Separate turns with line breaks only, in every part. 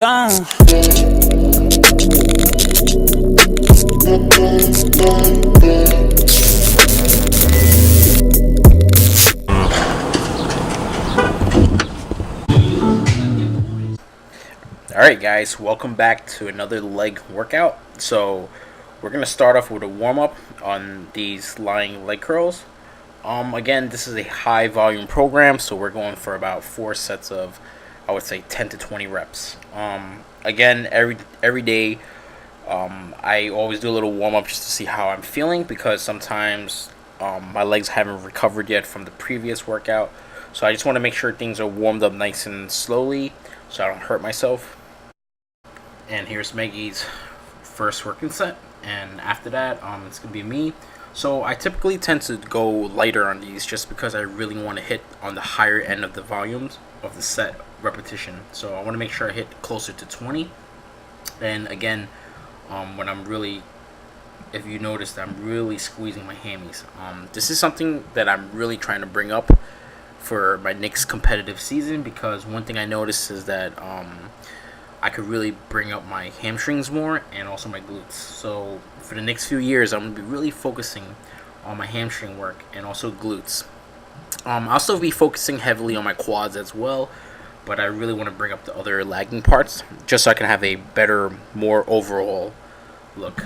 Uh. Alright guys, welcome back to another leg workout. So we're going to start off with a warm-up on these lying leg curls. Again, this is a high volume program, so we're going for about 4 sets of, I would say, 10 to 20 reps. Again, every day, I always do a little warm-up just to see how I'm feeling, because sometimes my legs haven't recovered yet from the previous workout. So I just want to make sure things are warmed up nice and slowly so I don't hurt myself. And here's Maggie's first working set, and after that, it's gonna be me. So I typically tend to go lighter on these just because I really want to hit on the higher end of the volumes of the set repetition. So I want to make sure I hit closer to 20. And again, when I'm really, if you notice, I'm really squeezing my hammies. This is something that I'm really trying to bring up for my next competitive season, because one thing I noticed is that I could really bring up my hamstrings more and also my glutes. So for the next few years, I'm going to be really focusing on my hamstring work and also glutes. I'll also be focusing heavily on my quads as well, but I really want to bring up the other lagging parts just so I can have a better, more overall look.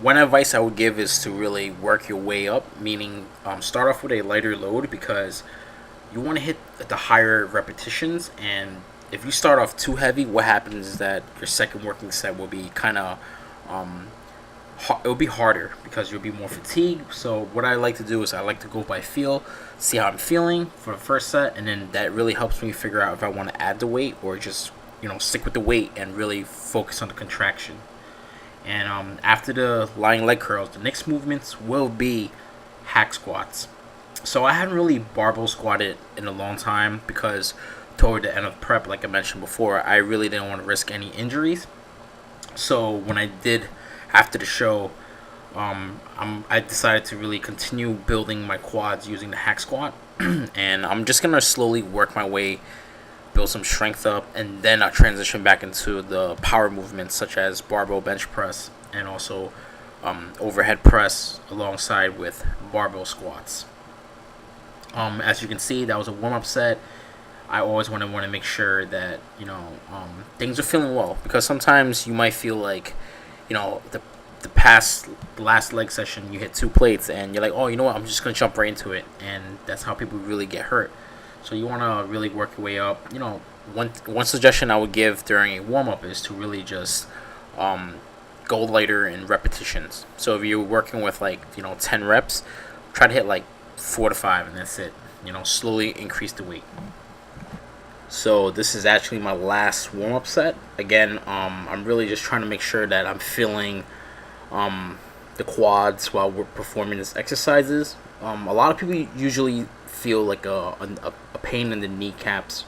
One advice I would give is to really work your way up, meaning start off with a lighter load, because you want to hit the higher repetitions. And if you start off too heavy, what happens is that your second working set will be kind of it will be harder because you'll be more fatigued. So what I like to do is I like to go by feel, see how I'm feeling for the first set, and then that really helps me figure out if I want to add the weight or just stick with the weight and really focus on the contraction. And after the lying leg curls, the next movements will be hack squats. So I haven't really barbell squatted in a long time because toward the end of prep, like I mentioned before, I really didn't want to risk any injuries. So when I did after the show, I decided to really continue building my quads using the hack squat. And I'm just going to slowly work my way, build some strength up, and then I'll transition back into the power movements such as barbell bench press and also overhead press alongside with barbell squats. As you can see, that was a warm-up set. I always want to make sure that things are feeling well, because sometimes you might feel like the last leg session you hit 2 plates and you're like, oh, you know what, I'm just gonna jump right into it, and that's how people really get hurt. So you want to really work your way up. One suggestion I would give during a warm-up is to really just go lighter in repetitions. So if you're working with 10 reps, try to hit 4 to 5, and that's it. Slowly increase the weight. So this is actually my last warm-up set. Again, I'm really just trying to make sure that I'm feeling the quads while we're performing these exercises. A lot of people usually feel like a pain in the kneecaps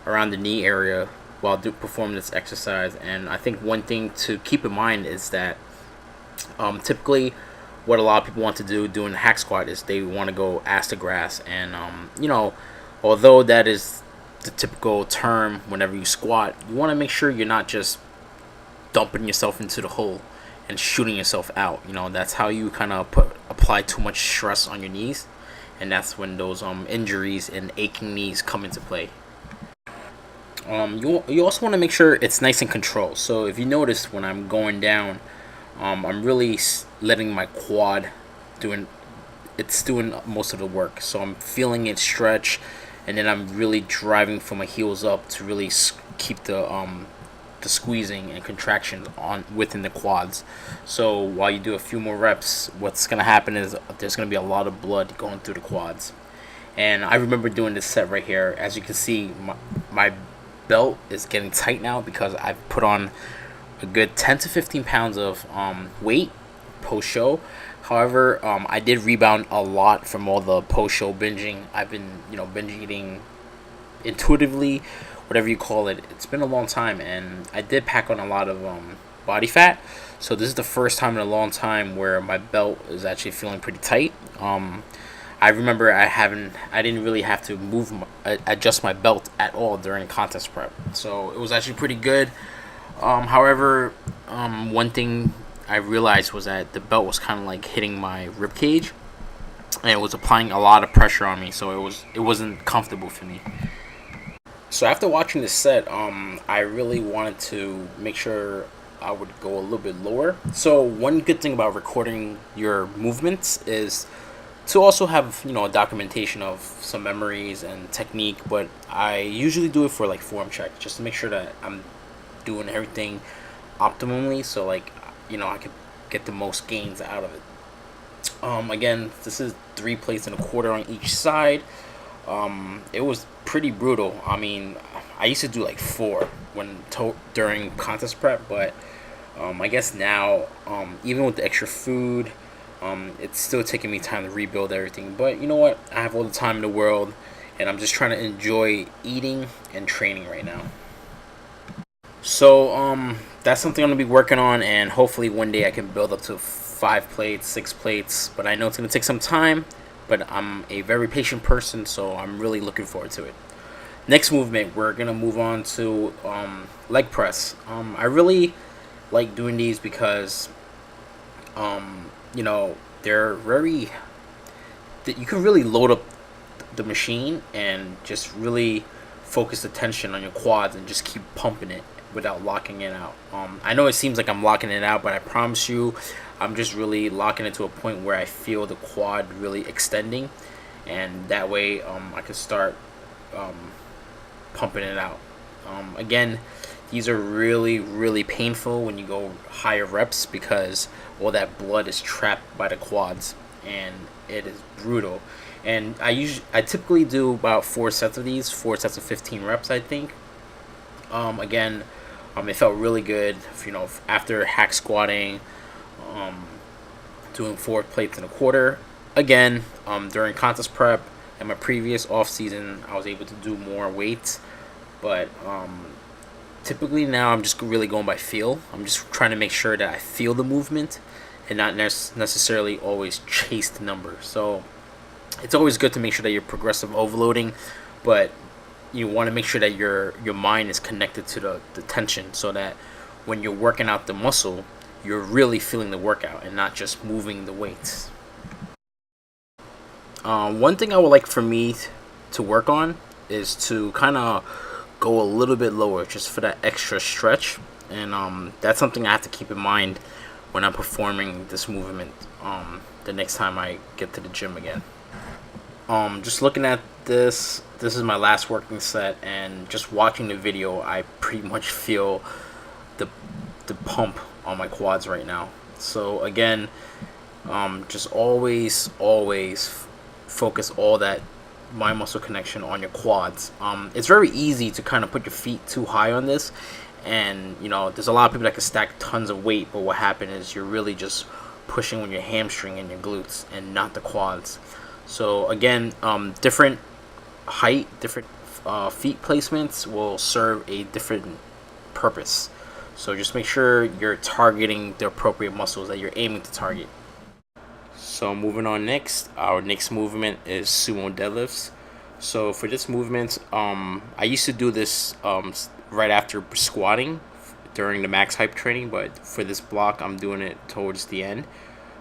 around the knee area while performing this exercise. And I think one thing to keep in mind is that typically what a lot of people want to do doing the hack squat is they want to go ass to grass. And although that is the typical term whenever you squat, you want to make sure you're not just dumping yourself into the hole and shooting yourself out. That's how you kind of apply too much stress on your knees, and that's when those injuries and aching knees come into play. You also want to make sure it's nice and controlled. So if you notice, when I'm going down, I'm really letting my quad doing most of the work. So I'm feeling it stretch, and then I'm really driving from my heels up to really keep the squeezing and contraction on within the quads. So while you do a few more reps, what's gonna happen is there's gonna be a lot of blood going through the quads. And I remember doing this set right here. As you can see, my belt is getting tight now because I've put on a good 10 to 15 pounds of weight post show. However, I did rebound a lot from all the post-show binging. I've been, binge eating intuitively, whatever you call it. It's been a long time, and I did pack on a lot of body fat. So this is the first time in a long time where my belt is actually feeling pretty tight. I remember I didn't really have to adjust my belt at all during contest prep, so it was actually pretty good. However, one thing I realized was that the belt was kind of like hitting my rib cage, and it was applying a lot of pressure on me, so it wasn't comfortable for me. So after watching this set, I really wanted to make sure I would go a little bit lower. So one good thing about recording your movements is to also have a documentation of some memories and technique. But I usually do it for like form check, just to make sure that I'm doing everything optimally, so like I could get the most gains out of it. Again, this is 3 plates and a quarter on each side. It was pretty brutal. I mean, I used to do like four during contest prep, but I guess now, even with the extra food, it's still taking me time to rebuild everything. But you know what? I have all the time in the world, and I'm just trying to enjoy eating and training right now. So that's something I'm gonna be working on, and hopefully one day I can build up to 5 plates, 6 plates. But I know it's gonna take some time. But I'm a very patient person, so I'm really looking forward to it. Next movement, we're gonna move on to leg press. I really like doing these because they're very. You can really load up the machine and just really focus the tension on your quads and just keep pumping it without locking it out. I know it seems like I'm locking it out, but I promise you, I'm just really locking it to a point where I feel the quad really extending, and that way I can start pumping it out. Again, these are really, really painful when you go higher reps because all that blood is trapped by the quads, and it is brutal. And I typically do about 4 sets of these, 4 sets of 15 reps, I think. Again, it felt really good, after hack squatting, doing 4 plates and a quarter. Again, during contest prep and my previous off season, I was able to do more weights, but typically now I'm just really going by feel. I'm just trying to make sure that I feel the movement and not necessarily always chase the number. So it's always good to make sure that you're progressive overloading, but you want to make sure that your mind is connected to the tension, so that when you're working out the muscle, you're really feeling the workout and not just moving the weights. One thing I would like for me to work on is to kind of go a little bit lower, just for that extra stretch, and that's something I have to keep in mind when I'm performing this movement the next time I get to the gym again. Just looking at this is my last working set, and just watching the video, I pretty much feel the pump on my quads right now. So again, just always focus all that mind muscle connection on your quads. It's very easy to kind of put your feet too high on this, and there's a lot of people that can stack tons of weight, but what happens is you're really just pushing on your hamstring and your glutes and not the quads. So again, different height, different feet placements will serve a different purpose. So just make sure you're targeting the appropriate muscles that you're aiming to target. So moving on next, our next movement is sumo deadlifts. So for this movement, I used to do this right after squatting during the max hype training, but for this block, I'm doing it towards the end.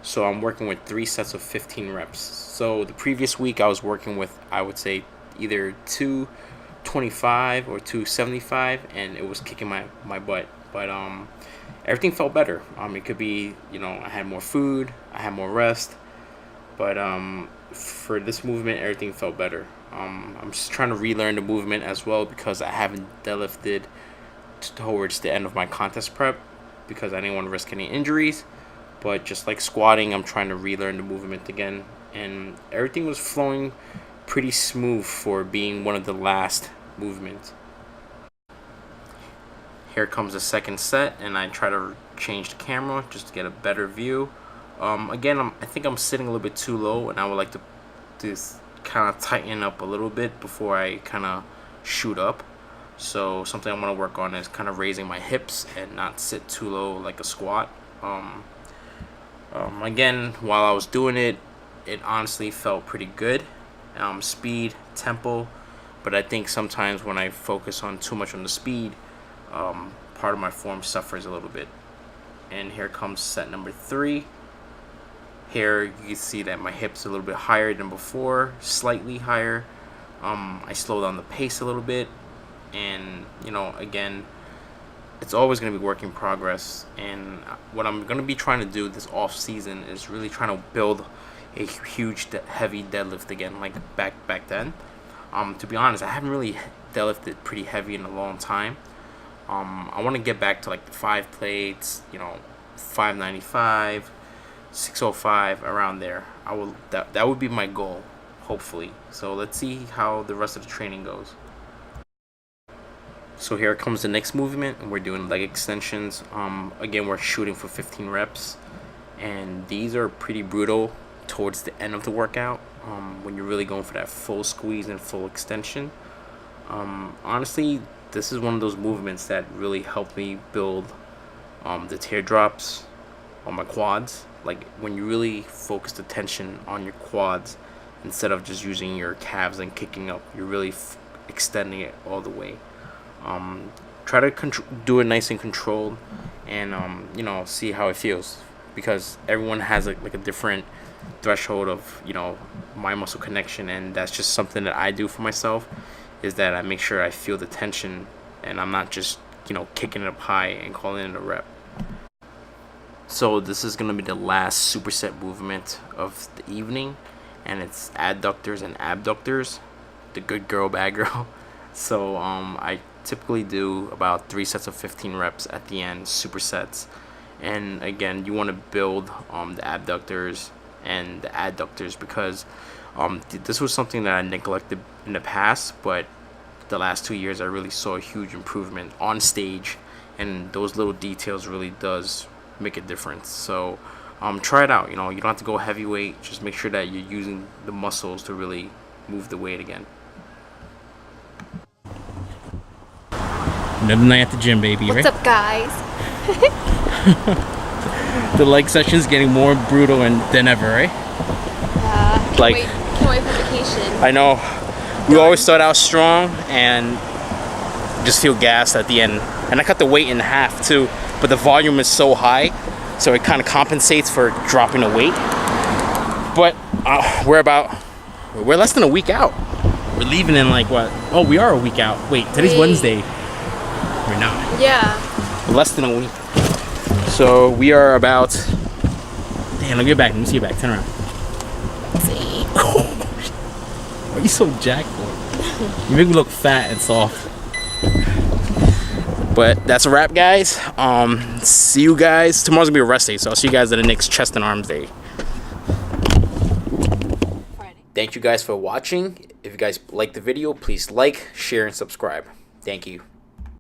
So I'm working with 3 sets of 15 reps. So the previous week I was working with, I would say, either 225 or 275, and it was kicking my butt. But everything felt better. It could be, I had more food, I had more rest, but for this movement, everything felt better. I'm just trying to relearn the movement as well, because I haven't deadlifted towards the end of my contest prep because I didn't want to risk any injuries. But just like squatting, I'm trying to relearn the movement again, and everything was flowing pretty smooth for being one of the last movements. Here comes the second set, and I try to change the camera just to get a better view. Again, I think I'm sitting a little bit too low, and I would like to just kind of tighten up a little bit before I kind of shoot up. So something I want to work on is kind of raising my hips and not sit too low like a squat. Again, while I was doing it, it honestly felt pretty good. Speed, tempo, but I think sometimes when I focus on too much on the speed, part of my form suffers a little bit. And here comes set number 3. Here you can see that my hips are a little bit higher than before, slightly higher. I slow down the pace a little bit, and again, it's always going to be work in progress. And what I'm going to be trying to do this off season is really trying to build a huge heavy deadlift again, like back then. To be honest, I haven't really deadlifted pretty heavy in a long time. I want to get back to like the 5 plates, 595, 605, around there. That would be my goal, hopefully. So let's see how the rest of the training goes. So here comes the next movement, and we're doing leg extensions. Again, we're shooting for 15 reps, and these are pretty brutal towards the end of the workout, when you're really going for that full squeeze and full extension. Honestly, this is one of those movements that really helped me build the teardrops on my quads. Like when you really focus the tension on your quads instead of just using your calves and kicking up, you're really extending it all the way. Try to do it nice and controlled, and see how it feels, because everyone has like a different threshold of my muscle connection, and that's just something that I do for myself, is that I make sure I feel the tension, and I'm not just kicking it up high and calling it a rep. So this is going to be the last superset movement of the evening, and it's adductors and abductors, the good girl, bad girl. So I typically do about 3 sets of 15 reps at the end, supersets. And again, you want to build the abductors and the adductors, because this was something that I neglected in the past, but the last 2 years I really saw a huge improvement on stage, and those little details really does make a difference. So try it out. You don't have to go heavyweight, just make sure that you're using the muscles to really move the weight again. Another night at the gym, baby.
What's up, guys?
The leg session's getting more brutal than ever, right?
Can't wait for vacation.
I know. We always start out strong and just feel gassed at the end. And I cut the weight in half too, but the volume is so high, so it kind of compensates for dropping the weight. But we're less than a week out. We're leaving in like what? Oh, we are a week out. Wait, today's Wednesday. We're not.
Yeah.
Less than a week. So we are about. Damn, look at your back. Let me see your back. Turn around.
See.
Why are you so jacked for? You make me look fat and soft. But that's a wrap, guys. See you guys. Tomorrow's gonna be a rest day, so I'll see you guys at the next chest and arms day.
Friday.
Thank you guys for watching. If you guys liked the video, please like, share, and subscribe. Thank you.